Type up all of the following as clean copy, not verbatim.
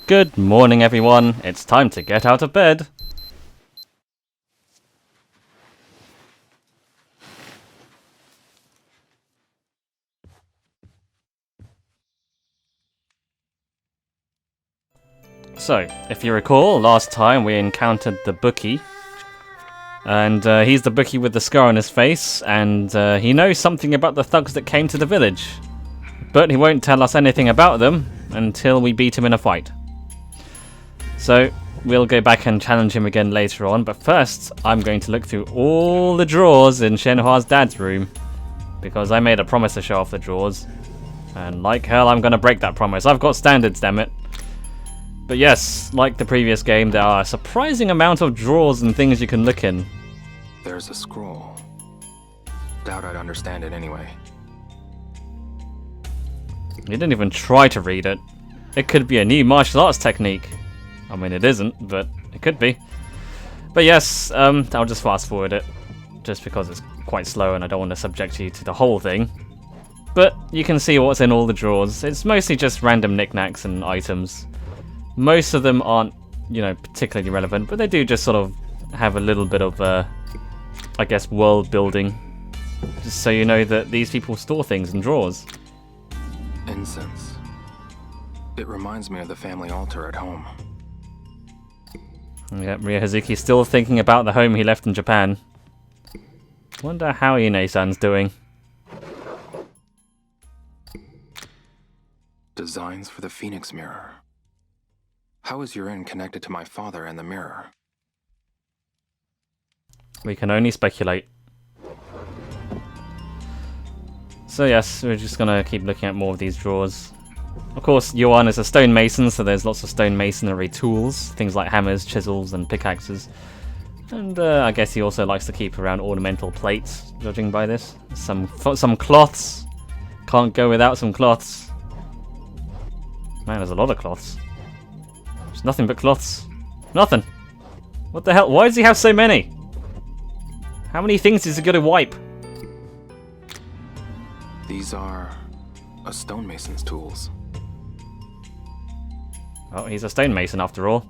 Good morning, everyone. It's time to get out of bed. So, if you recall, last time we encountered the bookie. And he's the bookie with the scar on his face, and he knows something about the thugs that came to the village. But he won't tell us anything about them until we beat him in a fight. So, we'll go back and challenge him again later on, but first, I'm going to look through all the drawers in Shenhua's dad's room. Because I made a promise to show off the drawers. And like hell, I'm going to break that promise. I've got standards, damn it. But yes, like the previous game, there are a surprising amount of drawers and things you can look in. There's a scroll. Doubt I'd understand it anyway. You didn't even try to read it. It could be a new martial arts technique. I mean, it isn't, but it could be. But yes, I'll just fast forward it. Just because it's quite slow and I don't want to subject you to the whole thing. But you can see what's in all the drawers. It's mostly just random knickknacks and items. Most of them aren't, particularly relevant, but they do just sort of have a little bit of, I guess, world building. Just so you know that these people store things in drawers. Incense. It reminds me of the family altar at home. Yep, Ryo Hazuki's still thinking about the home he left in Japan. Wonder how Ine-san's doing. Designs for the Phoenix Mirror. How is Yurin connected to my father and the mirror? We can only speculate. So yes, we're just gonna keep looking at more of these drawers. Of course, Yuan is a stonemason, so there's lots of stonemasonry tools, things like hammers, chisels, and pickaxes. And I guess he also likes to keep around ornamental plates, judging by this. Some cloths. Can't go without some cloths. Man, there's a lot of cloths. There's nothing but cloths. Nothing. What the hell? Why does he have so many? How many things is he going to wipe? These are a stonemason's tools. Oh, he's a stonemason after all.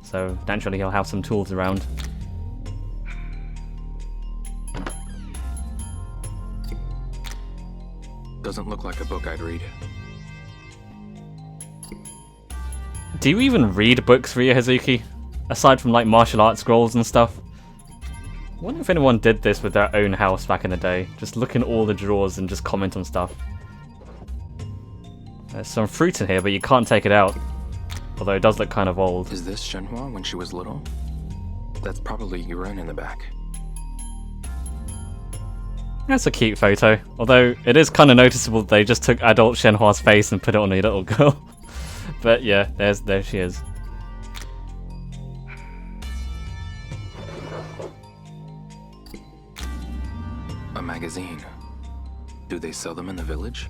So naturally he'll have some tools around. Doesn't look like a book I'd read. Do you even read books, Ryo Hazuki? Aside from like martial arts scrolls and stuff? I wonder if anyone did this with their own house back in the day. Just look in all the drawers and just comment on stuff. There's some fruit in here, but you can't take it out. Although it does look kind of old. Is this Shenhua when she was little? That's probably Yurin in the back. That's a cute photo. Although it is kind of noticeable that they just took adult Shenhua's face and put it on a little girl. But yeah, there she is. A magazine. Do they sell them in the village?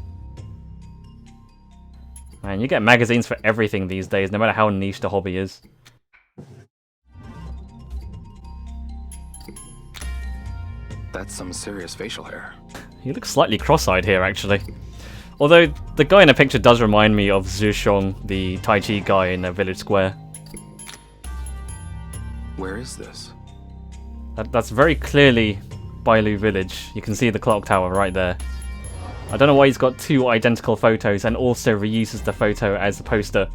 Man, you get magazines for everything these days, no matter how niche the hobby is. That's some serious facial hair. He looks slightly cross-eyed here, actually. Although, the guy in the picture does remind me of Zushong, the Tai Chi guy in the village square. Where is this? That's very clearly Bailu village. You can see the clock tower right there. I don't know why he's got two identical photos and also reuses the photo as a poster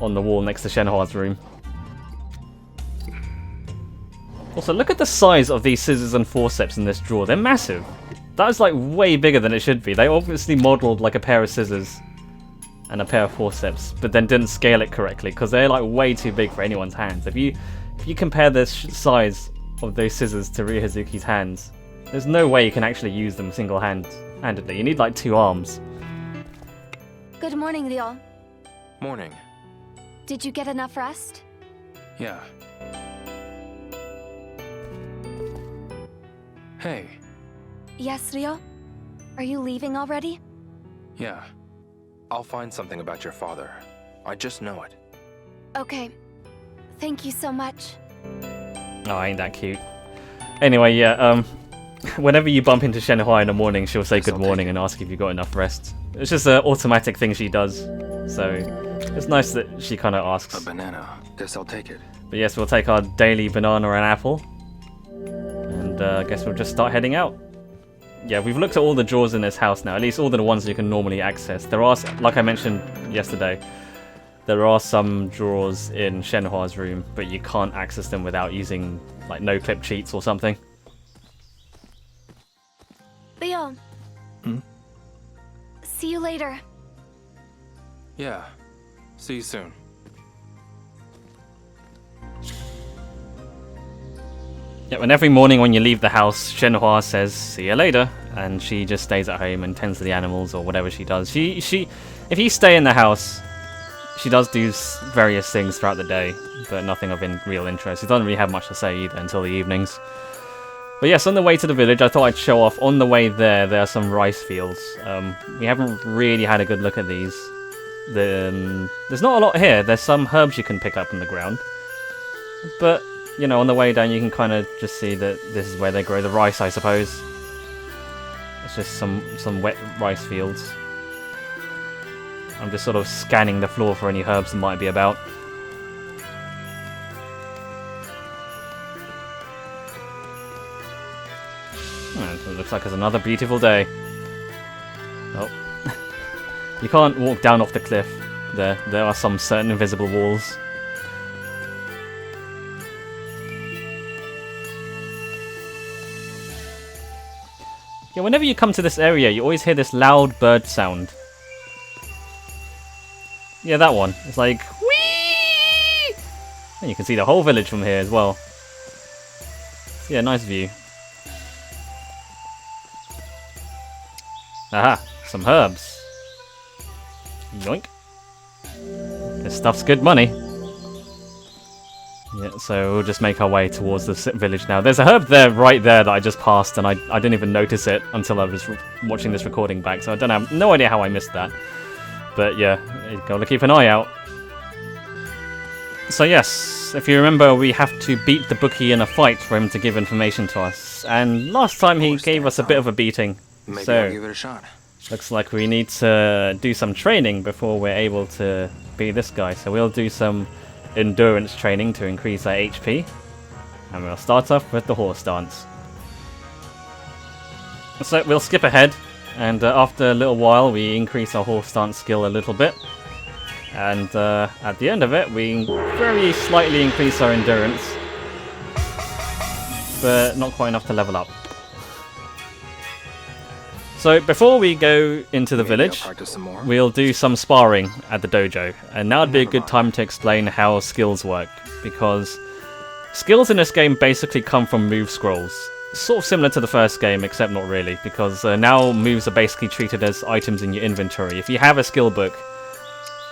on the wall next to Shenhua's room. Also, look at the size of these scissors and forceps in this drawer. They're massive. That is like way bigger than it should be. They obviously modelled like a pair of scissors and a pair of forceps, but then didn't scale it correctly because they're like way too big for anyone's hands. If you compare the size of those scissors to Ryo Hazuki's hands, there's no way you can actually use them single-handedly. You need like two arms. Good morning, Ryo. Morning. Did you get enough rest? Yeah. Hey. Yes, Ryo? Are you leaving already? Yeah. I'll find something about your father. I just know it. Okay. Thank you so much. Oh, ain't that cute. Anyway, yeah, whenever you bump into Shenhua in the morning, she'll say good morning and ask if you got enough rest. It's just an automatic thing she does. So, It's nice that she kind of A asks. banana. Guess I'll take it. But yes, we'll take our daily banana and apple. And I guess we'll just start heading out. Yeah, we've looked at all the drawers in this house now, at least all the ones you can normally access. There are, like I mentioned yesterday, there are some drawers in Shenhua's room, but you can't access them without using like no-clip cheats or something. Leo. See you later. Yeah. See you soon. Yeah, and every morning when you leave the house, Shenhua says, "See you later," and she just stays at home and tends to the animals or whatever she does. If you stay in the house, she does do various things throughout the day, but nothing of real interest. She doesn't really have much to say either until the evenings. But yes, on the way to the village, I thought I'd show off. On the way there are some rice fields. We haven't really had a good look at these. There's not a lot here. There's some herbs you can pick up from the ground, but you know, on the way down, you can kind of just see that this is where they grow the rice, I suppose. It's just some wet rice fields. I'm just sort of scanning the floor for any herbs that might be about. And it looks like it's another beautiful day. Oh. You can't walk down off the cliff. There are some certain invisible walls. Yeah, whenever you come to this area, you always hear this loud bird sound. Yeah, that one. It's like, whee! And you can see the whole village from here as well. So yeah, nice view. Aha, some herbs. Yoink. This stuff's good money. Yeah, so we'll just make our way towards the village now. There's a herb there, right there, that I just passed, and I didn't even notice it until I was watching this recording back, so I don't have no idea how I missed that. But yeah, you gotta keep an eye out. So yes, if you remember, we have to beat the bookie in a fight for him to give information to us. And last time he gave us a bit of a beating. Maybe So I'll give it a shot. looks like we need to do some training before we're able to beat this guy. So we'll do some endurance training to increase our HP. And we'll start off with the horse dance. So we'll skip ahead. And after a little while, we increase our horse dance skill a little bit. And at the end of it, we very slightly increase our endurance. But not quite enough to level up. So before we go into the Maybe I'll village, practice some more. we'll do some sparring at the dojo. And now would be a good time to explain how skills work. Because skills in this game basically come from move scrolls. Sort of similar to the first game, except not really. Because now moves are basically treated as items in your inventory. If you have a skill book,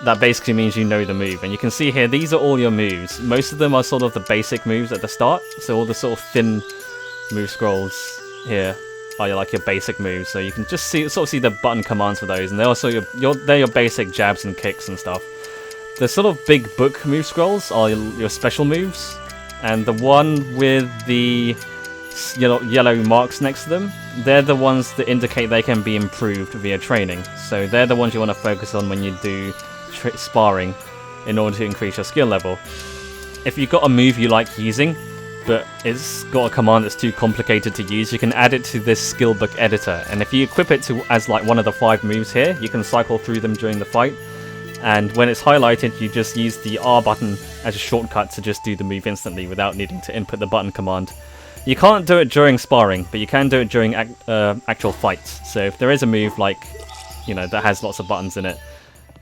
that basically means you know the move. And you can see here, these are all your moves. Most of them are sort of the basic moves at the start. So all the sort of thin move scrolls here are like your basic moves. So you can just see the button commands for those. And they're also they're your basic jabs and kicks and stuff. The sort of big book move scrolls are your special moves. And the one with the yellow marks next to them, they're the ones that indicate they can be improved via training. So they're the ones you want to focus on when you do sparring in order to increase your skill level. If you've got a move you like using, but it's got a command that's too complicated to use, you can add it to this skill book editor. And if you equip it as like one of the 5 moves here, you can cycle through them during the fight. And when it's highlighted, you just use the R button as a shortcut to just do the move instantly without needing to input the button command. You can't do it during sparring, but you can do it during actual fights. So if there is a move like, that has lots of buttons in it,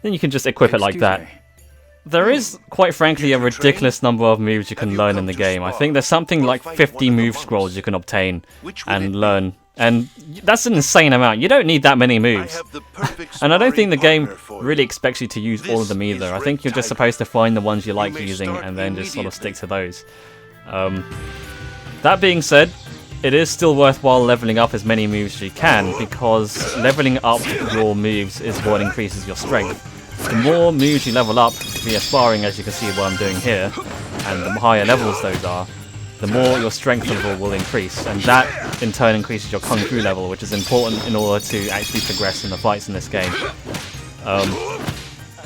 then you can just equip it like that. Me. There is, quite frankly, a ridiculous number of moves you can learn in the game. I think there's something like 50 move scrolls you can obtain and learn. And that's an insane amount. You don't need that many moves. And I don't think the game really expects you to use all of them either. I think you're just supposed to find the ones you like using and then just sort of stick to those. That being said, it is still worthwhile leveling up as many moves as you can, because leveling up your moves is what increases your strength. The more moves you level up via sparring, as you can see what I'm doing here, and the higher levels those are, the more your strength level will increase, and that in turn increases your kung fu level, which is important in order to actually progress in the fights in this game.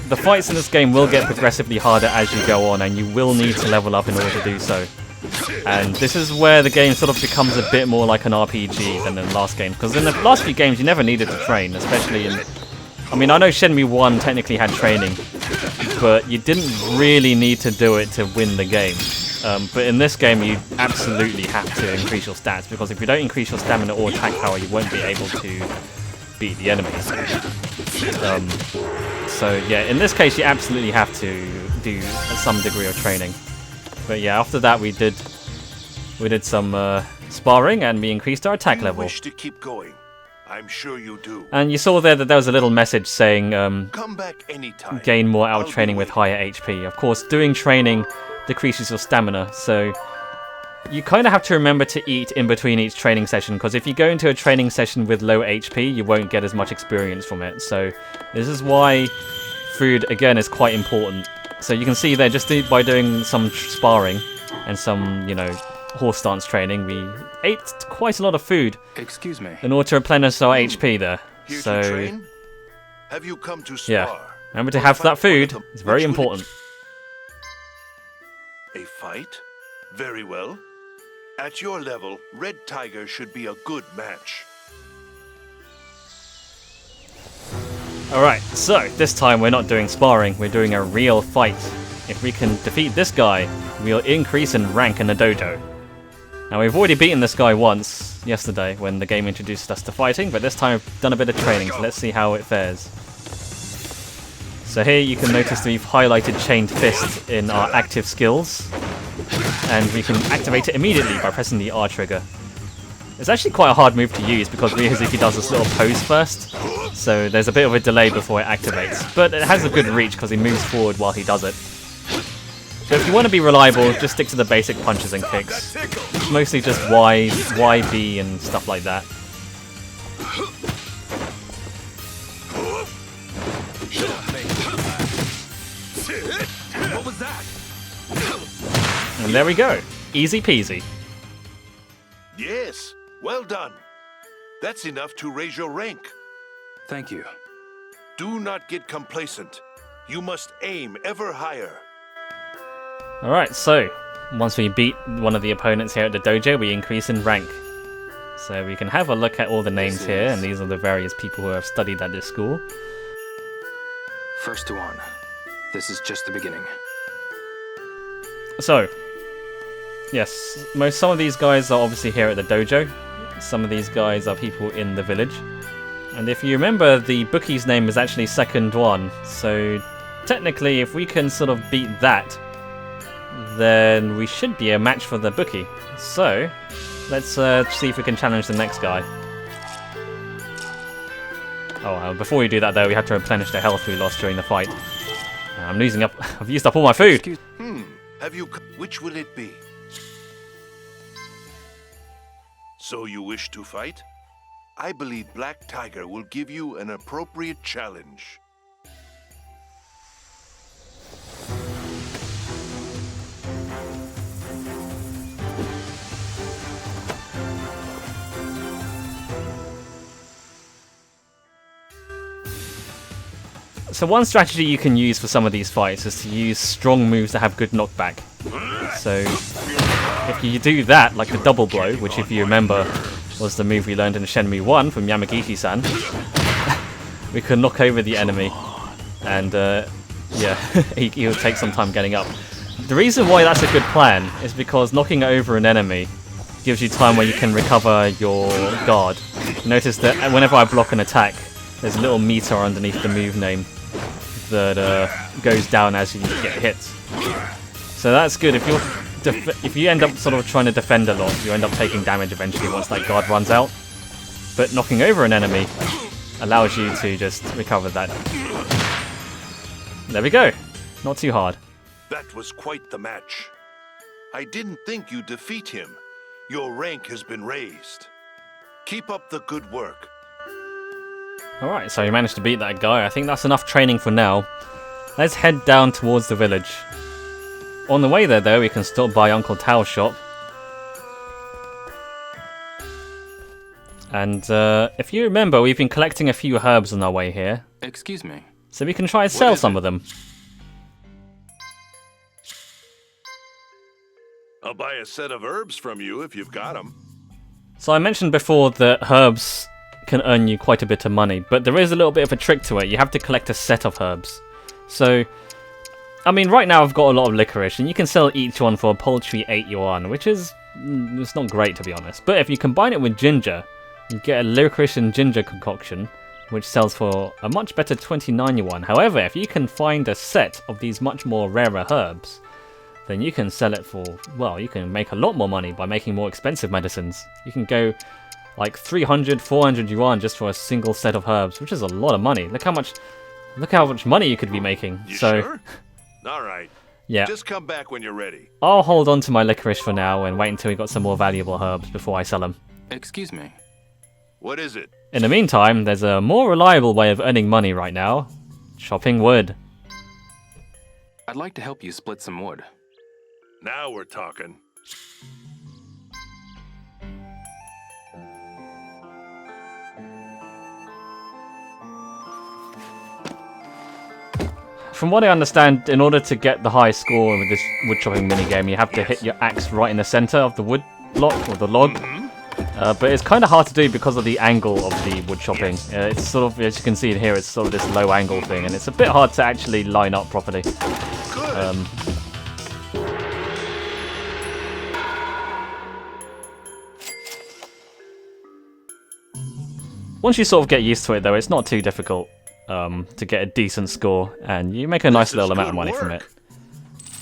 the fights in this game will get progressively harder as you go on, and you will need to level up in order to do so. And this is where the game sort of becomes a bit more like an RPG than in the last game, because in the last few games you never needed to train, especially in... I mean, I know Shenmue 1 technically had training, but you didn't really need to do it to win the game. But in this game you absolutely have to increase your stats, because if you don't increase your stamina or attack power you won't be able to beat the enemies. So yeah, in this case you absolutely have to do some degree of training. But yeah, after that we did some sparring, and we increased our attack level. Wish to keep going. I'm sure you do. And you saw there that there was a little message saying Come back anytime. gain more out training with higher HP. Of course, doing training decreases your stamina, so you kind of have to remember to eat in between each training session, because if you go into a training session with low HP, you won't get as much experience from it. So this is why food, again, is quite important. So you can see there, just by doing some sparring and some, you know, horse stance training, we ate quite a lot of food. Excuse me. In order to replenish our HP there. Here So to train? Have you come to spar? yeah, remember to have that food. It's very important. A fight? Very well. At your level, Red Tiger should be a good match. Alright, so this time we're not doing sparring, we're doing a real fight. If we can defeat this guy, we'll increase in rank in the dojo. Now we've already beaten this guy once, yesterday, when the game introduced us to fighting, but this time we've done a bit of training, so let's see how it fares. So here you can notice that we've highlighted Chained Fist in our active skills, and we can activate it immediately by pressing the R trigger. It's actually quite a hard move to use because Ryuzuki does this little pose first, so there's a bit of a delay before it activates, but it has a good reach because he moves forward while he does it. So if you want to be reliable, just stick to the basic punches and kicks. It's mostly just Y, B and stuff like that. What was that? And there we go. Easy peasy. Yes, well done. That's enough to raise your rank. Thank you. Do not get complacent. You must aim ever higher. Alright, so once we beat one of the opponents here at the dojo, we increase in rank. So we can have a look at all the names here, and these are the various people who have studied at this school. First to one. This is just the beginning. So, yes, some of these guys are obviously here at the dojo. Some of these guys are people in the village. And if you remember, the bookie's name is actually second one. So technically, if we can sort of beat that, then we should be a match for the bookie. So let's see if we can challenge the next guy. Oh, before we do that though, we have to replenish the health we lost during the fight. I'm losing up. I've used up all my food. Have you... Which will it be? So you wish to fight? I believe Black Tiger will give you an appropriate challenge. So one strategy you can use for some of these fights is to use strong moves that have good knockback. So if you do that, like the double blow, which if you remember was the move we learned in Shenmue 1 from Yamagishi-san, we can knock over the enemy, and yeah, he'll take some time getting up. The reason why that's a good plan is because knocking over an enemy gives you time where you can recover your guard. Notice that whenever I block an attack, there's a little meter underneath the move name that goes down as you get hit. So that's good. If you end up sort of trying to defend a lot, you end up taking damage eventually once that guard runs out. But knocking over an enemy allows you to just recover that. There we go. Not too hard. That was quite the match. I didn't think you'd defeat him. Your rank has been raised. Keep up the good work. Alright, so you managed to beat that guy. I think that's enough training for now. Let's head down towards the village. On the way there, though, we can stop by Uncle Tao's shop. And if you remember, we've been collecting a few herbs on our way here. Excuse me. So we can try and sell some of them. I'll buy a set of herbs from you if you've got them. So I mentioned before that herbs can earn you quite a bit of money, but there is a little bit of a trick to it. You have to collect a set of herbs. So, I mean, right now I've got a lot of licorice, and you can sell each one for a paltry 8 yuan, which is... it's not great, to be honest. But if you combine it with ginger, you get a licorice and ginger concoction, which sells for a much better 29 yuan. However, if you can find a set of these much more rarer herbs, then you can sell it for, well, you can make a lot more money by making more expensive medicines. You can go like 300, 400 yuan just for a single set of herbs, which is a lot of money. Look how much money you could be making. You so, sure? All right. Yeah. Just come back when you're ready. I'll hold on to my licorice for now and wait until we got some more valuable herbs before I sell them. Excuse me. What is it? In the meantime, there's a more reliable way of earning money right now. Chopping wood. I'd like to help you split some wood. Now we're talking. From what I understand, in order to get the high score with this wood chopping minigame, you have to hit your axe right in the center of the wood block or the log. But it's kind of hard to do because of the angle of the wood chopping. It's sort of, as you can see in here, it's sort of this low angle thing, and it's a bit hard to actually line up properly. Good. Once you sort of get used to it, though, it's not too difficult to get a decent score, and you make a nice little amount of money from it.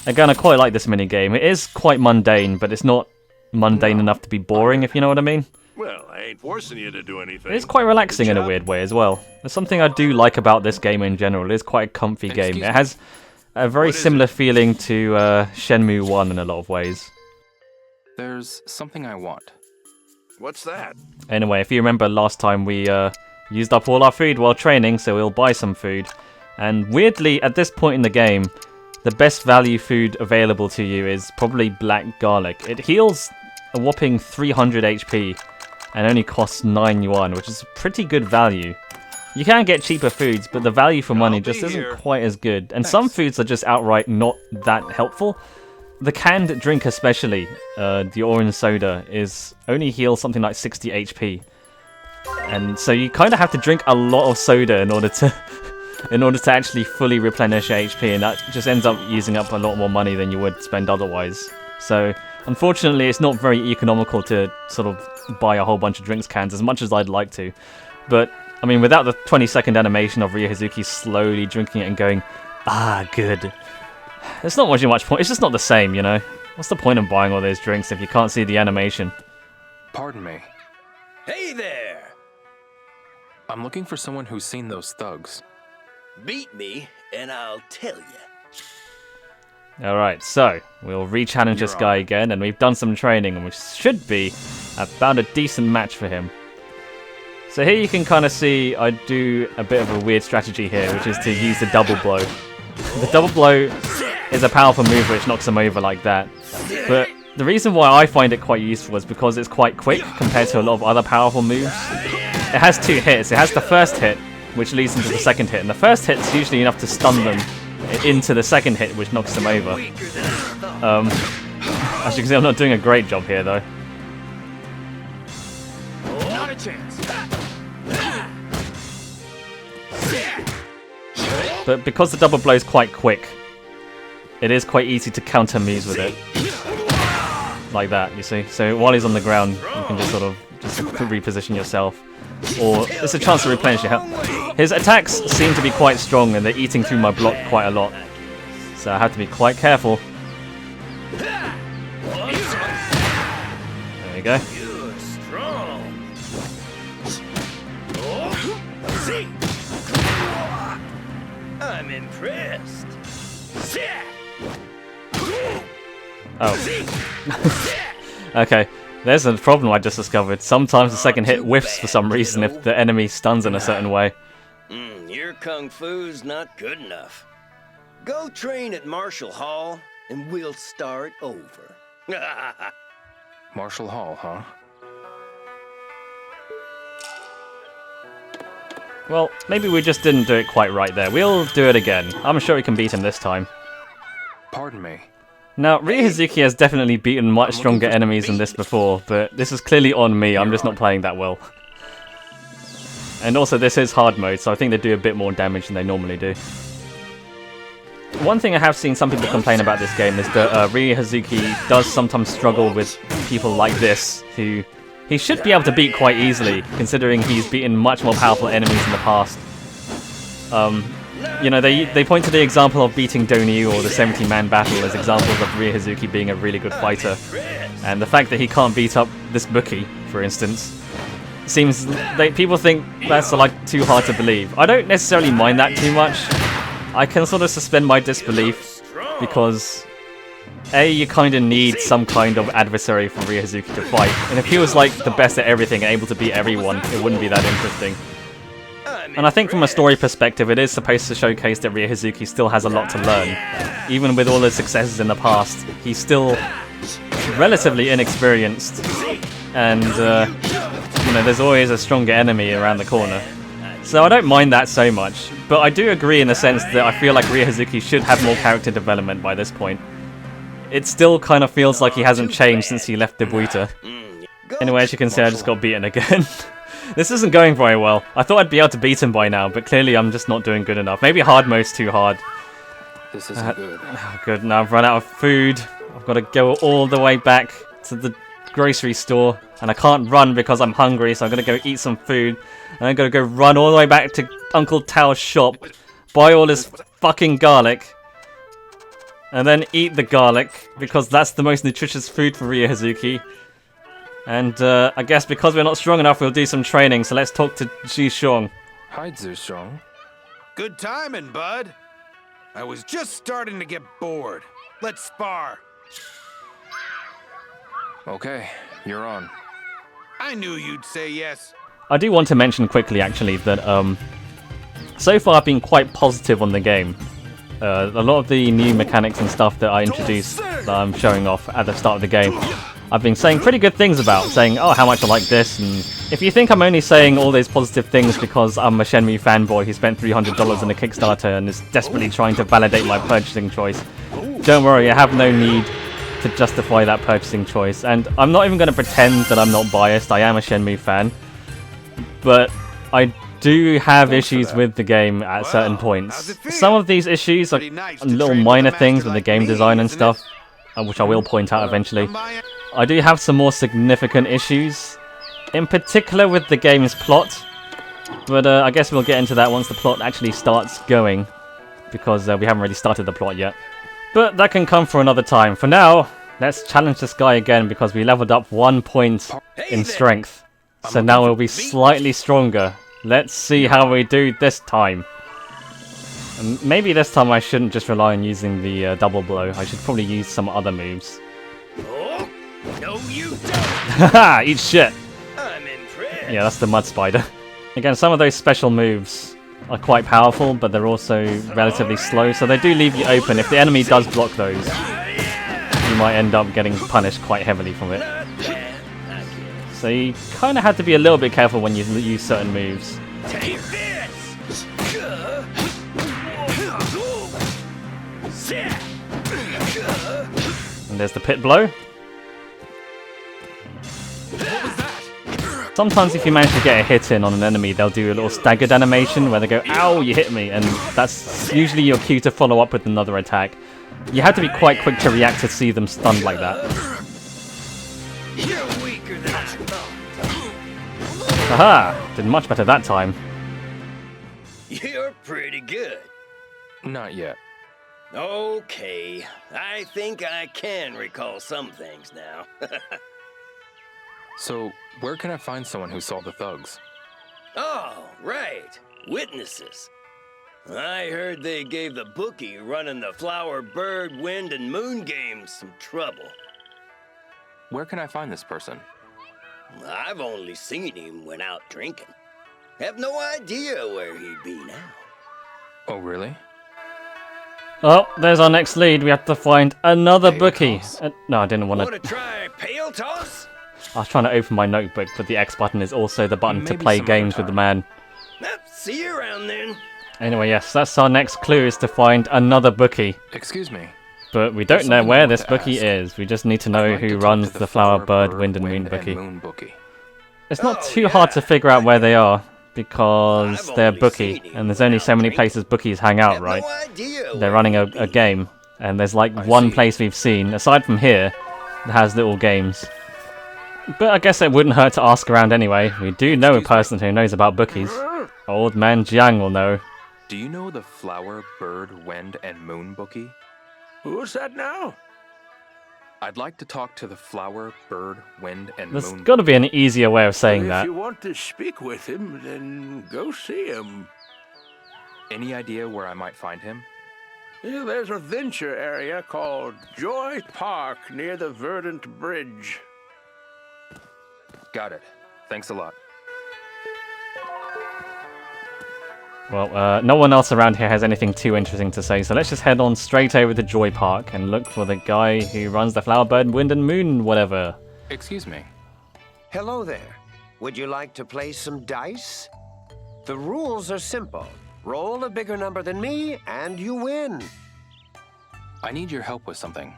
Again, I quite like this minigame. It is quite mundane, but it's not mundane enough to be boring, if you know what I mean. Well, I ain't forcing you to do anything. It's quite relaxing in a weird way as well. There's something I do like about this game in general. It is quite a comfy game. It has a very similar feeling to Shenmue 1 in a lot of ways. There's something I want. What's that? Anyway, if you remember last time we used up all our food while training, so we'll buy some food. And weirdly, at this point in the game, the best value food available to you is probably black garlic. It heals a whopping 300 HP and only costs 9 yuan, which is pretty good value. You can get cheaper foods, but the value for money just isn't quite as good. And some foods are just outright not that helpful. The canned drink especially, the orange soda, is only heals something like 60 HP. And so you kind of have to drink a lot of soda in order to actually fully replenish your HP, and that just ends up using up a lot more money than you would spend otherwise. So unfortunately, it's not very economical to sort of buy a whole bunch of drinks cans as much as I'd like to. But I mean, without the 20-second animation of Ryo Hazuki slowly drinking it and going, "Ah, good," there's not much point. It's just not the same, you know? What's the point of buying all those drinks if you can't see the animation? Pardon me. Hey there! I'm looking for someone who's seen those thugs. Beat me, and I'll tell you. Alright, so we'll re-challenge this guy again, and we've done some training, which should be about a decent match for him. So here you can kind of see I do a bit of a weird strategy here, which is to use the double blow. The double blow is a powerful move which knocks him over like that. But the reason why I find it quite useful is because it's quite quick compared to a lot of other powerful moves. It has 2 hits. It has the first hit, which leads into the second hit. And the first hit's usually enough to stun them into the second hit, which knocks them over. As you can see, I'm not doing a great job here, though. Not a chance. But because the double blow is quite quick, it is quite easy to counter moves with it. Like that, you see. So while he's on the ground, you can just sort of just reposition yourself. Or it's a chance to replenish your health. His attacks seem to be quite strong, and they're eating through my block quite a lot. So I have to be quite careful. There we go. You're strong. I'm impressed. Oh. Okay. There's a problem I just discovered. Sometimes the second hit whiffs for some reason if the enemy stuns in a certain way. Your kung fu's not good enough. Go train at Marshall Hall, and we'll start over. Marshall Hall, huh? Well, maybe we just didn't do it quite right there. We'll do it again. I'm sure we can beat him this time. Pardon me. Now, Rie Hazuki has definitely beaten much stronger enemies than this before, but this is clearly on me. I'm just not playing that well. And also, this is hard mode, so I think they do a bit more damage than they normally do. One thing I have seen some people complain about this game is that Rie Hazuki does sometimes struggle with people like this, who he should be able to beat quite easily, considering he's beaten much more powerful enemies in the past. You know, they point to the example of beating Donyu or the 70-man battle as examples of Rie Hazuki being a really good fighter. And the fact that he can't beat up this bookie, for instance, seems like people think that's like too hard to believe. I don't necessarily mind that too much. I can sort of suspend my disbelief because A, you kind of need some kind of adversary for Rie Hazuki to fight, and if he was like the best at everything and able to beat everyone, it wouldn't be that interesting. And I think from a story perspective, it is supposed to showcase that Rie Hazuki still has a lot to learn. Even with all his successes in the past, he's still relatively inexperienced, and you know, there's always a stronger enemy around the corner. So I don't mind that so much, but I do agree in the sense that I feel like Rie Hazuki should have more character development by this point. It still kind of feels like he hasn't changed since he left Debuita. Anyway, as you can see, I just got beaten again. This isn't going very well. I thought I'd be able to beat him by now, but clearly I'm just not doing good enough. Maybe hard mode's too hard. This isn't good. Oh, good, now I've run out of food. I've got to go all the way back to the grocery store, and I can't run because I'm hungry, so I'm going to go eat some food. And I'm going to go run all the way back to Uncle Tao's shop, buy all this fucking garlic, and then eat the garlic, because that's the most nutritious food for Rie Hazuki. And I guess because we're not strong enough, we'll do some training, so let's talk to Ji Xiong. Hi, Zushong. Good timing, bud. I was just starting to get bored. Let's spar. Okay, you're on. I knew you'd say yes. I do want to mention quickly, actually, that so far I've been quite positive on the game. A lot of the new mechanics and stuff that I introduced, that I'm showing off at the start of the game, I've been saying pretty good things about, saying, oh, how much I like this, and if you think I'm only saying all these positive things because I'm a Shenmue fanboy who spent $300 on a Kickstarter and is desperately trying to validate my purchasing choice, don't worry, I have no need to justify that purchasing choice, and I'm not even going to pretend that I'm not biased. I am a Shenmue fan, but I do have issues with the game at certain points. Some of these issues are little minor things with the game design and stuff, which I will point out eventually. I do have some more significant issues, in particular with the game's plot, but I guess we'll get into that once the plot actually starts going, because we haven't really started the plot yet. But that can come for another time. For now, let's challenge this guy again, because we leveled up 1 point in strength. So now we'll be slightly stronger. Let's see how we do this time. And maybe this time I shouldn't just rely on using the double blow. I should probably use some other moves. Oh, no you don't. Haha, eat shit. I'm impressed. Yeah, that's the mud spider. Again, some of those special moves are quite powerful, but they're also relatively slow, so they do leave you open. If the enemy does block those, you might end up getting punished quite heavily from it. So you kind of have to be a little bit careful when you use certain moves. Take this. And there's the pit blow. Sometimes if you manage to get a hit in on an enemy, they'll do a little staggered animation where they go, ow, you hit me, and that's usually your cue to follow up with another attack. You have to be quite quick to react to see them stunned like that. You're weaker than I thought. Haha! Did much better that time. You're pretty good. Not yet. Okay, I think I can recall some things now. So, where can I find someone who saw the thugs? Oh, right. Witnesses. I heard they gave the bookie running the Flower, Bird, Wind, and Moon games some trouble. Where can I find this person? I've only seen him when out drinking. Have no idea where he'd be now. Oh, really? Oh, there's our next lead. We have to find another bookie. No, I didn't want Want to. to try pail toss? I was trying to open my notebook, but the X button is also the button to Maybe play some other games with the man. See you around then. Anyway, yes, that's our next clue, is to find another bookie. Excuse me. But we don't There's know something I where want this to bookie ask. is. We just need to I'd know like to who talk runs to the Flower, Bird, Wind, and Moon bookie. Moon bookie. It's not Oh, too hard to yeah. figure out where they are, because I've they're only bookie, seen him and there's when only out so many drinking. places bookies hang out, Have right? no idea They're where running he'd a be. game, and there's like I one see. place we've seen, aside from here, that has little games. But I guess it wouldn't hurt to ask around anyway. We do know a Excuse me. person who knows about bookies. Old man Jiang will know. Do you know the Flower, Bird, Wind, and Moon bookie? Who's that now? I'd like to talk to the Flower, Bird, Wind, and There's Moon. got to be an easier way of saying If that. you want to speak with him, then go see him. Any idea where I might find him? Yeah, there's a venture area called Joy Park near the Verdant Bridge. Got it. Thanks a lot. Well, no one else around here has anything too interesting to say, so let's just head on straight over to Joy Park and look for the guy who runs the Flower, Bird, Wind, and Moon, whatever. Excuse me. Hello there. Would you like to play some dice? The rules are simple. Roll a bigger number than me, and you win. I need your help with something.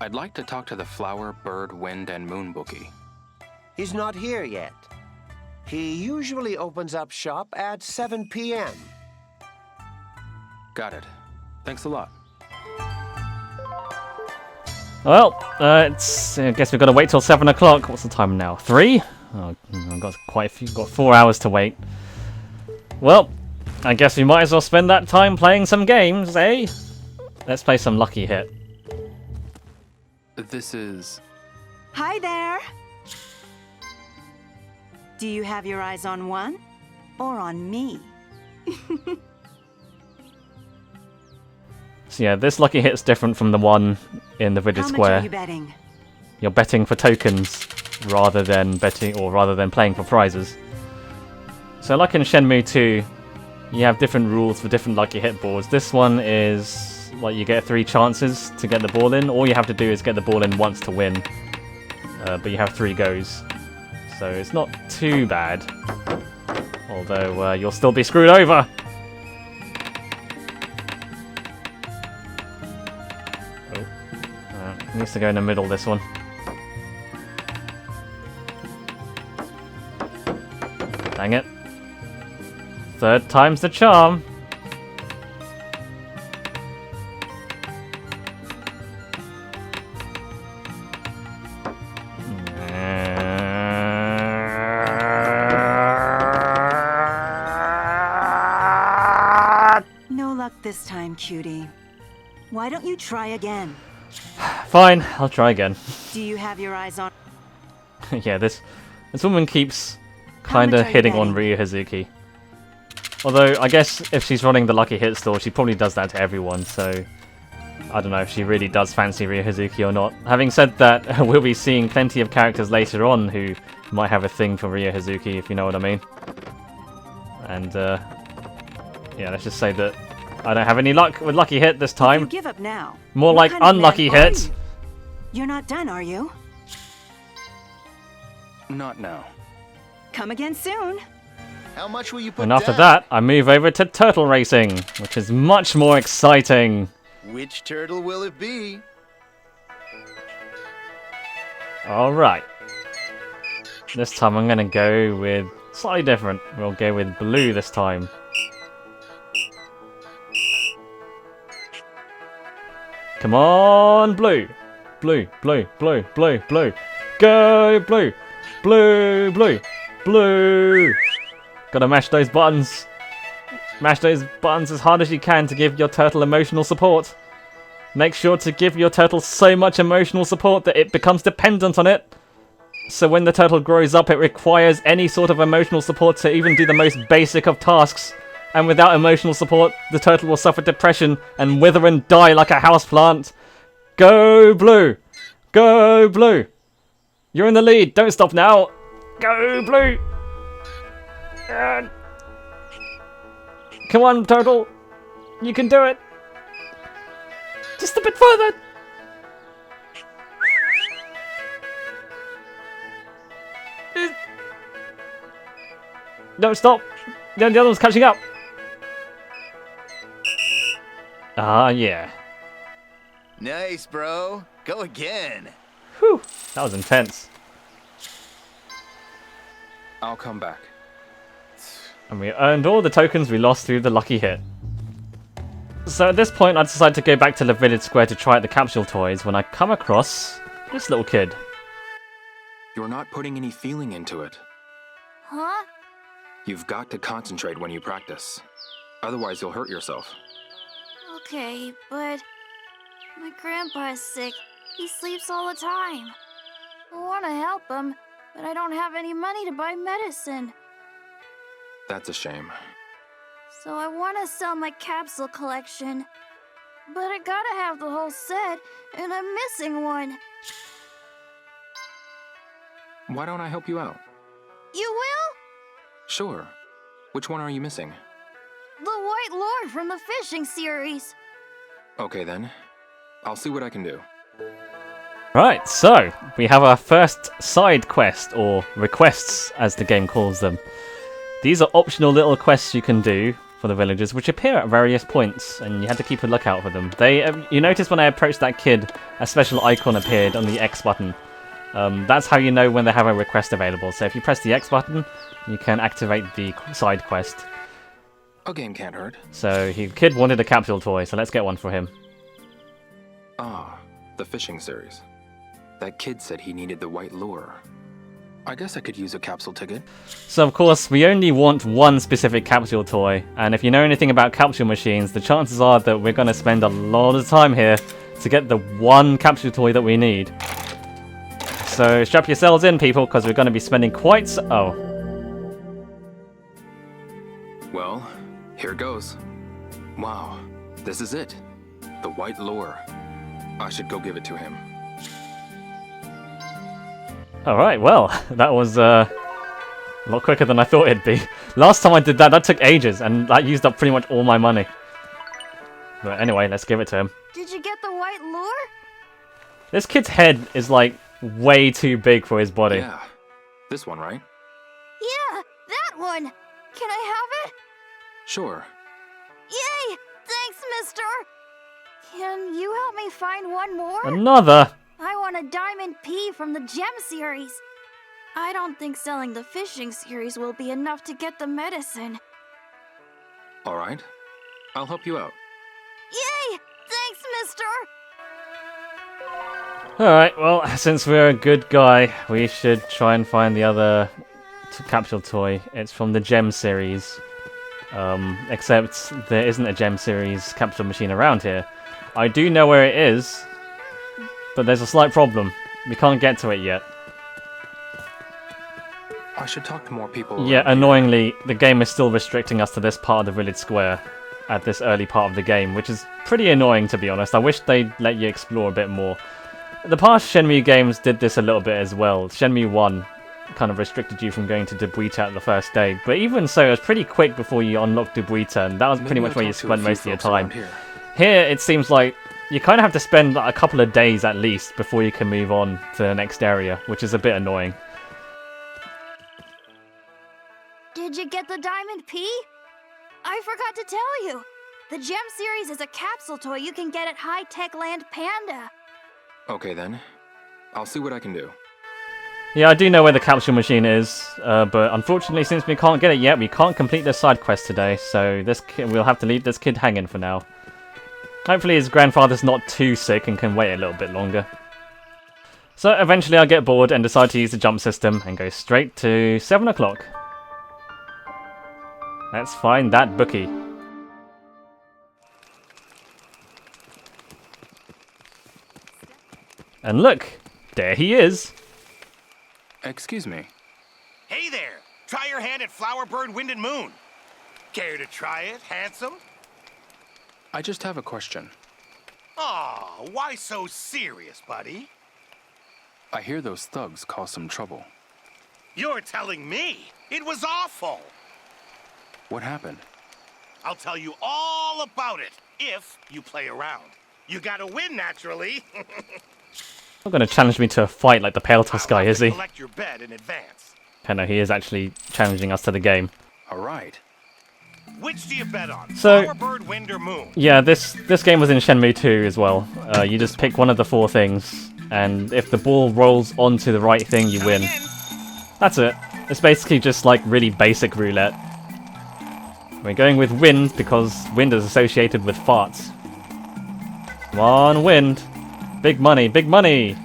I'd like to talk to the Flower, Bird, Wind, and Moon bookie. He's not here yet. He usually opens up shop at 7 p.m. Got it. Thanks a lot. Well, I guess we've got to wait till 7 o'clock. What's the time now? 3? Oh, I've got quite a few. Got 4 hours to wait. Well, I guess we might as well spend that time playing some games, eh? Let's play some Lucky Hit. This is... Hi there! Do you have your eyes on one? Or on me? So yeah, this Lucky Hit's different from the one in the Village How much Square. are you betting? You're betting for tokens rather than playing for prizes. So like in Shenmue 2, you have different rules for different Lucky Hit boards. This one is like you get 3 chances to get the ball in. All you have to do is get the ball in once to win. But you have 3 goes. So it's not too bad. Although you'll still be screwed over. Needs to go in the middle, this one. Dang it. 3rd time's the charm. No luck this time, cutie. Why don't you try again? Fine, I'll try again. Do you have your eyes on... Yeah, this woman keeps How much kinda are you hitting on betting? Ryu Hazuki. Although, I guess if she's running the Lucky Hit store, she probably does that to everyone, so... I don't know if she really does fancy Ryu Hazuki or not. Having said that, we'll be seeing plenty of characters later on who might have a thing for Ryu Hazuki, if you know what I mean. And, yeah, let's just say that I don't have any luck with Lucky Hit this You time. give up now. More What like kind of man unlucky are hit. you? You're not done, are you? Not now. Come again soon. How much will you put And after down? that, I move over to turtle racing, which is much more exciting. Which turtle will it be? Alright. This time I'm gonna go with slightly different. We'll go with blue this time. Come on, blue! Blue, blue, blue, blue, blue. Go, blue! Blue, blue, blue! Gotta mash those buttons. Mash those buttons as hard as you can to give your turtle emotional support. Make sure to give your turtle so much emotional support that it becomes dependent on it. So when the turtle grows up, it requires any sort of emotional support to even do the most basic of tasks. And without emotional support, the turtle will suffer depression and wither and die like a houseplant. Go blue! Go blue! You're in the lead, don't stop now! Go blue! Come on, turtle! You can do it! Just a bit further! Don't stop! The other one's catching up. Ah, yeah. Nice, bro. Go again. Whew, that was intense. I'll come back. And we earned all the tokens we lost through the lucky hit. So at this point, I decided to go back to the village square to try out the capsule toys when I come across this little kid. You're not putting any feeling into it. Huh? You've got to concentrate when you practice. Otherwise, you'll hurt yourself. Okay, but my grandpa is sick. He sleeps all the time. I want to help him, but I don't have any money to buy medicine. That's a shame. So I want to sell my capsule collection. But I gotta have the whole set, and I'm missing one. Why don't I help you out? You will? Sure. Which one are you missing? The White Lord from the fishing series. Okay then. I'll see what I can do. Right, so we have our first side quest, or requests as the game calls them. These are optional little quests you can do for the villagers, which appear at various points, and you have to keep a lookout for them. You notice when I approached that kid, a special icon appeared on the X button. That's how you know when they have a request available. So if you press the X button, you can activate the side quest. A game can't hurt. So the kid wanted a capsule toy, so let's get one for him. Ah, the fishing series. That kid said he needed the white lure. I guess I could use a capsule ticket. So of course, we only want one specific capsule toy, and if you know anything about capsule machines, the chances are that we're going to spend a lot of time here to get the one capsule toy that we need. So strap yourselves in, people, because we're going to be spending quite oh. Well, here goes. Wow, this is it. The white lure. I should go give it to him. Alright, well, that was a lot quicker than I thought it'd be. Last time I did that, that took ages, and that used up pretty much all my money. But anyway, let's give it to him. Did you get the white lure? This kid's head is like way too big for his body. Yeah, this one, right? Yeah, that one. Can I have it? Sure. Yay! Thanks, mister. Can you help me find one more? Another? I want a Diamond P from the Gem series. I don't think selling the fishing series will be enough to get the medicine. All right. I'll help you out. Yay! Thanks, mister! Alright, well, since we're a good guy, we should try and find the other capsule toy. It's from the Gem series. Except there isn't a Gem series capsule machine around here. I do know where it is, but there's a slight problem. We can't get to it yet. I should talk to more people. Yeah, annoyingly, the game is still restricting us to this part of the village square at this early part of the game, which is pretty annoying, to be honest. I wish they'd let you explore a bit more. The past Shenmue games did this a little bit as well. Shenmue 1 kind of restricted you from going to Debuita the first day, but even so, it was pretty quick before you unlocked Debuita, and that was pretty much where you spent most of your time. Here, it seems like you kind of have to spend a couple of days at least before you can move on to the next area, which is a bit annoying. Did you get the Diamond P? I forgot to tell you. The Gem series is a capsule toy you can get at High Tech Land Panda. Okay then. I'll see what I can do. Yeah, I do know where the capsule machine is, but unfortunately, since we can't get it yet, we can't complete the side quest today, so we'll have to leave this kid hanging for now. Hopefully his grandfather's not too sick and can wait a little bit longer. So eventually I'll get bored and decide to use the jump system and go straight to 7 o'clock. Let's find that bookie. And look, there he is. Excuse me. Hey there! Try your hand at Flowerbird, Wind and Moon. Care to try it, handsome? I just have a question. Aw, why so serious, buddy? I hear those thugs cause some trouble. You're telling me. It was awful. What happened? I'll tell you all about it if you play around. You gotta win, naturally. Not going to challenge me to a fight like the Pale Tusk guy, is he? Collect your bet in advance. I know, he is actually challenging us to the game. All right. Which do you bet on? So- Flower, bird, wind, or moon? Yeah, this game was in Shenmue 2 as well. You just pick one of the 4 things, and if the ball rolls onto the right thing, you win. That's it. It's basically just like really basic roulette. We're going with wind because wind is associated with farts. Come on, wind. Big money, big money!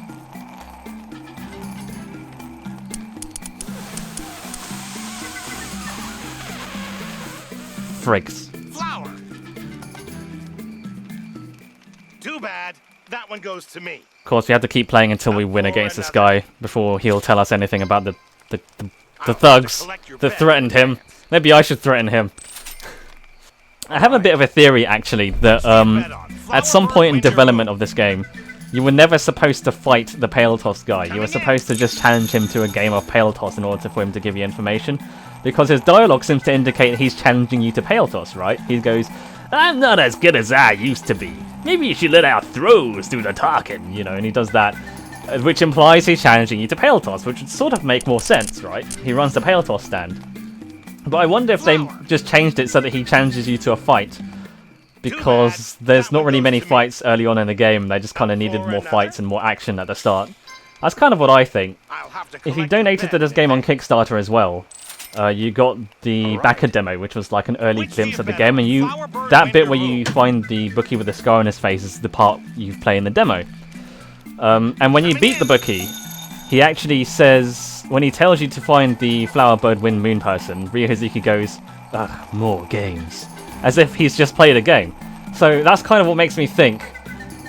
Frigs. Flower. Too bad. That one goes to me. Of course, we have to keep playing until we win against this guy before he'll tell us anything about the thugs that threatened him. Maybe I should threaten him. I have a bit of a theory, actually, that at some point in development of this game, you were never supposed to fight the Pale Toss guy. You were supposed to just challenge him to a game of Pale Toss in order for him to give you information. Because his dialogue seems to indicate he's challenging you to Pale Toss, right? He goes, "I'm not as good as I used to be. Maybe you should let out throws do the talking," you know, and he does that. Which implies he's challenging you to Pale Toss, which would sort of make more sense, right? He runs the Pale Toss stand. But I wonder if they just changed it so that he challenges you to a fight. Because there's not really many fights early on in the game, they just kind of needed more fights and more action at the start. That's kind of what I think. If you donated to this game on Kickstarter as well, you got the backer demo, which was like an early glimpse of the game, and that bit where you find the bookie with a scar on his face is the part you play in the demo. And when you beat the bookie, he actually says, when he tells you to find the flower, bird, wind, moon person, Ryohazuki goes, "Ugh, more games." As if he's just played a game. So that's kind of what makes me think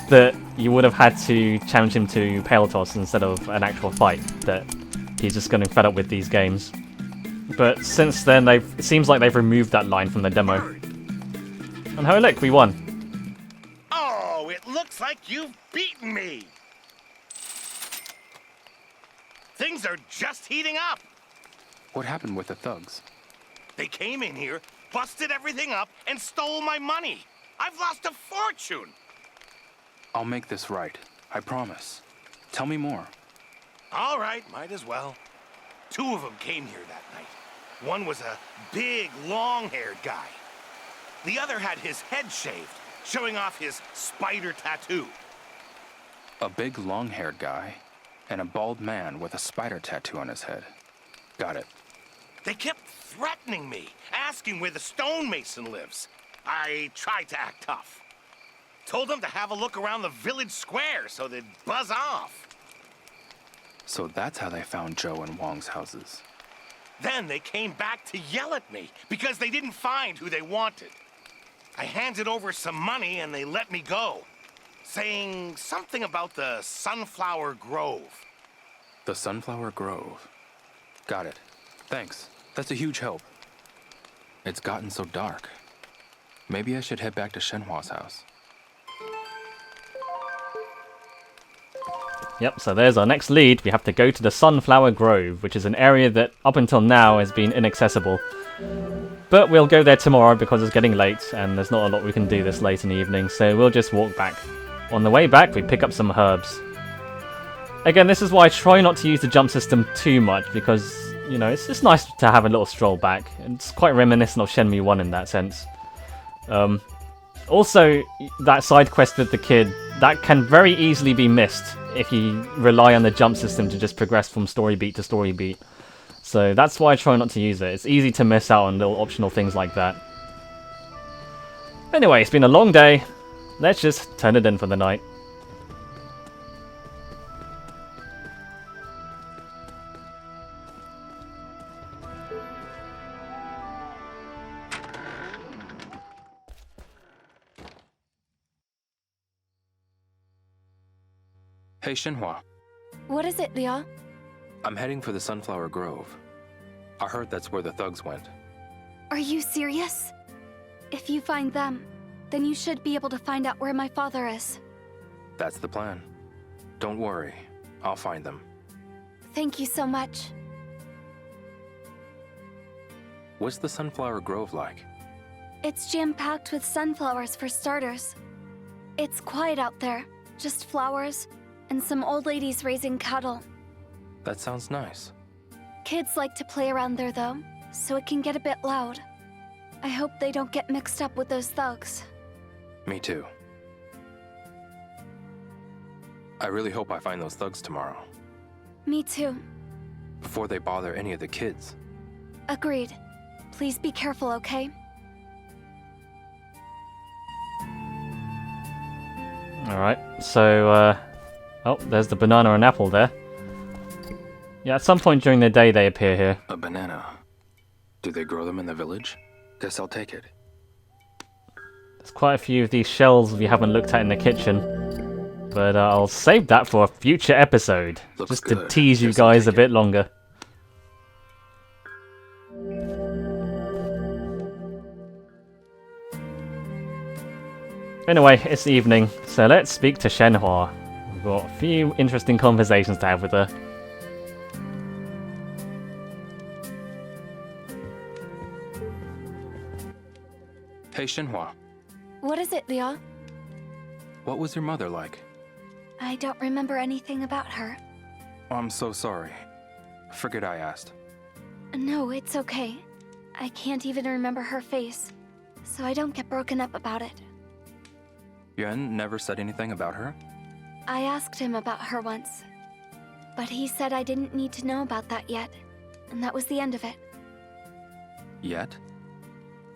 that you would have had to challenge him to Pale Toss instead of an actual fight, that he's just getting fed up with these games. But since then, it seems like they've removed that line from the demo. And oh look, we won. Oh, it looks like you've beaten me. Things are just heating up. What happened with the thugs? They came in here, busted everything up, and stole my money. I've lost a fortune. I'll make this right. I promise. Tell me more. All right, might as well. 2 of them came here that night. One was a big, long-haired guy. The other had his head shaved, showing off his spider tattoo. A big long-haired guy and a bald man with a spider tattoo on his head. Got it. They kept threatening me, asking where the stonemason lives. I tried to act tough. Told them to have a look around the village square so they'd buzz off. So that's how they found Joe and Wong's houses. Then they came back to yell at me because they didn't find who they wanted. I handed over some money and they let me go, saying something about the Sunflower Grove. The Sunflower Grove. Got it. Thanks. That's a huge help. It's gotten so dark. Maybe I should head back to Shenhua's house. Yep, so there's our next lead. We have to go to the Sunflower Grove, which is an area that up until now has been inaccessible. But we'll go there tomorrow because it's getting late and there's not a lot we can do this late in the evening, so we'll just walk back. On the way back, we pick up some herbs. Again, this is why I try not to use the jump system too much because, you know, it's just nice to have a little stroll back. It's quite reminiscent of Shenmue 1 in that sense. Also, that side quest with the kid, that can very easily be missed if you rely on the jump system to just progress from story beat to story beat. So that's why I try not to use it. It's easy to miss out on little optional things like that. Anyway, it's been a long day. Let's just turn it in for the night. Hey, Shenhua. What is it, Leah? I'm heading for the Sunflower Grove. I heard that's where the thugs went. Are you serious? If you find them, then you should be able to find out where my father is. That's the plan. Don't worry. I'll find them. Thank you so much. What's the Sunflower Grove like? It's jam-packed with sunflowers for starters. It's quiet out there, just flowers and some old ladies raising cattle. That sounds nice. Kids like to play around there though, so it can get a bit loud. I hope they don't get mixed up with those thugs. Me too. I really hope I find those thugs tomorrow, Me too. before they bother any of the kids. Agreed. Please be careful, okay? Alright, so, oh, there's the banana and apple there. Yeah, at some point during the day they appear here. A banana. Do they grow them in the village? Guess I'll take it. There's quite a few of these shells we haven't looked at in the kitchen. But I'll save that for a future episode. Looks just to good. tease you Guess I'll guys a take bit longer. Anyway, it's evening, so let's speak to Shenhua. We've got a few interesting conversations to have with her. Hey, Shenhua. What is it, Liao? What was your mother like? I don't remember anything about her. I'm so sorry. Forget I asked. No, it's okay. I can't even remember her face, so I don't get broken up about it. Yuan never said anything about her? I asked him about her once, but he said I didn't need to know about that yet, and that was the end of it. Yet?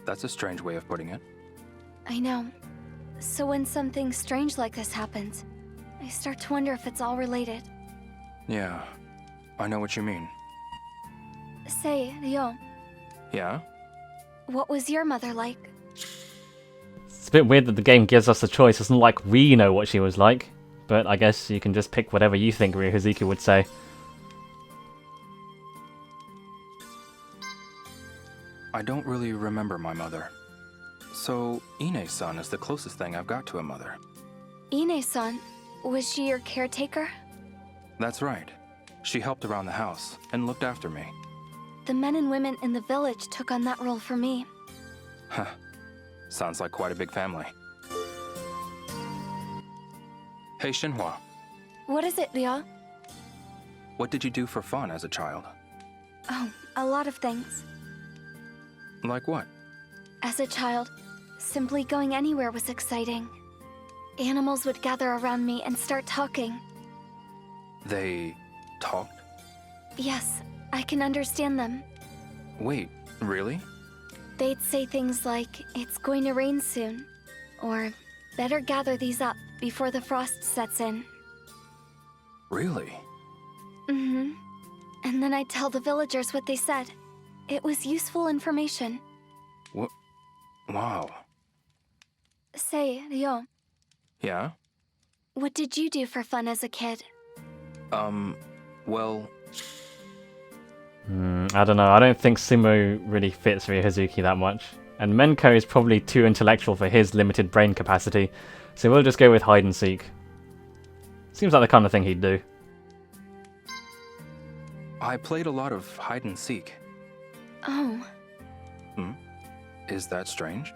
That's a strange way of putting it. I know. So when something strange like this happens, I start to wonder if it's all related. Yeah, I know what you mean. Say, Liao, Yeah? what was your mother like? It's a bit weird that the game gives us a choice. It's not like we know what she was like. But I guess you can just pick whatever you think Ryohazuki would say. I don't really remember my mother. So, Ine-san is the closest thing I've got to a mother. Ine-san, was she your caretaker? That's right. She helped around the house and looked after me. The men and women in the village took on that role for me. Huh. Sounds like quite a big family. Hey, Shenhua. What is it, Liao? What did you do for fun as a child? Oh, a lot of things. Like what? As a child, simply going anywhere was exciting. Animals would gather around me and start talking. They talked? Yes, I can understand them. Wait, really? They'd say things like, "It's going to rain soon," or "Better gather these up before the frost sets in." Really? Mm-hmm. And then I'd tell the villagers what they said. It was useful information. What? Wow. Say, Liao, Yeah? what did you do for fun as a kid? Well, I don't know. I don't think Sumo really fits Ryohazuki that much. And Menko is probably too intellectual for his limited brain capacity. So we'll just go with hide and seek. Seems like the kind of thing he'd do. I played a lot of hide and seek. Oh, Is that strange?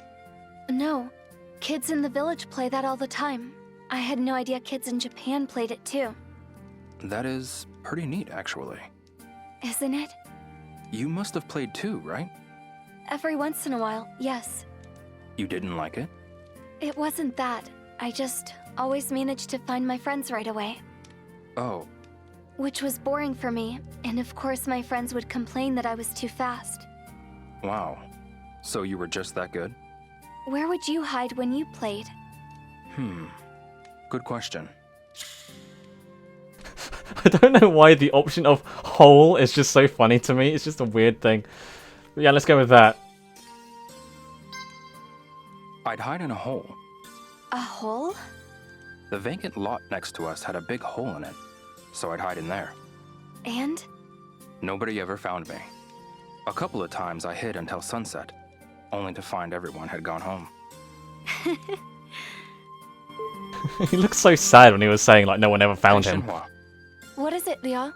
no. Kids in the village play that all the time. I had no idea kids in Japan played it too. That is pretty neat, actually. Isn't it? You must have played too, right? Every once in a while, yes. You didn't like it? It wasn't that. I just always managed to find my friends right away. Oh, Which was boring for me, and of course my friends would complain that I was too fast. wow. So you were just that good? Where would you hide when you played? Good question. I don't know why the option of hole is just so funny to me. It's just a weird thing. But yeah, let's go with that. I'd hide in a hole. A hole? The vacant lot next to us had a big hole in it, so I'd hide in there. And? Nobody ever found me. A couple of times I hid until sunset, only to find everyone had gone home. He looked so sad when he was saying like no one ever found Hey, him. Shenhua, What is it, Liao?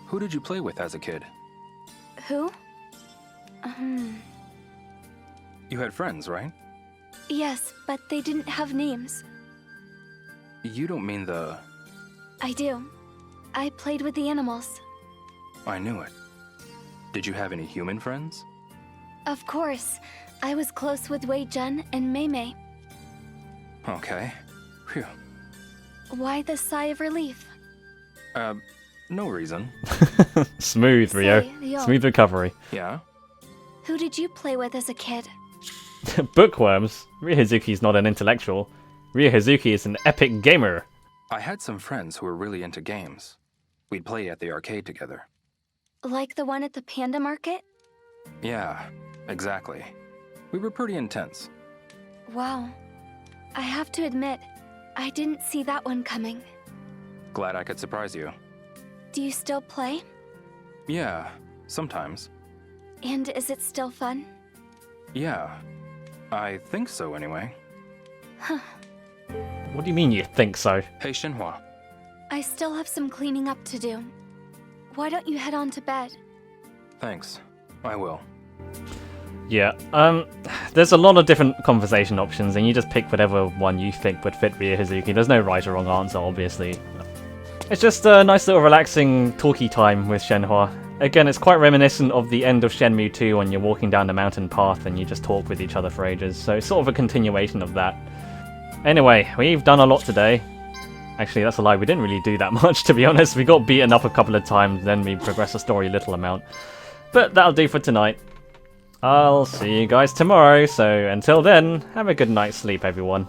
who did you play with as a kid? Who? You had friends, right? Yes, but they didn't have names. You don't mean the... I do. I played with the animals. I knew it. Did you have any human friends? Of course. I was close with Wei-jun and Mei-mei. Okay. Phew. Why the sigh of relief? No reason. Smooth, Rio. Say, Ryo, Smooth recovery. Yeah? who did you play with as a kid? Bookworms? Ryohazuki's not an intellectual. Ryohazuki is an epic gamer. I had some friends who were really into games. We'd play at the arcade together. Like the one at the Panda Market? Yeah, exactly. We were pretty intense. Wow. I have to admit, I didn't see that one coming. Glad I could surprise you. Do you still play? Yeah, sometimes. And is it still fun? Yeah, I think so anyway. What do you mean you think so? Hey, Shenhua. I still have some cleaning up to do. Why don't you head on to bed? Thanks. I will. Yeah, there's a lot of different conversation options, and you just pick whatever one you think would fit Ryohazuki. There's no right or wrong answer, obviously. It's just a nice little relaxing talky time with Shenhua. Again, it's quite reminiscent of the end of Shenmue 2 when you're walking down the mountain path and you just talk with each other for ages, so it's sort of a continuation of that. Anyway, we've done a lot today. Actually, that's a lie, we didn't really do that much, to be honest. We got beaten up a couple of times, then we progressed the story a little amount. But that'll do for tonight. I'll see you guys tomorrow, so until then, have a good night's sleep, everyone.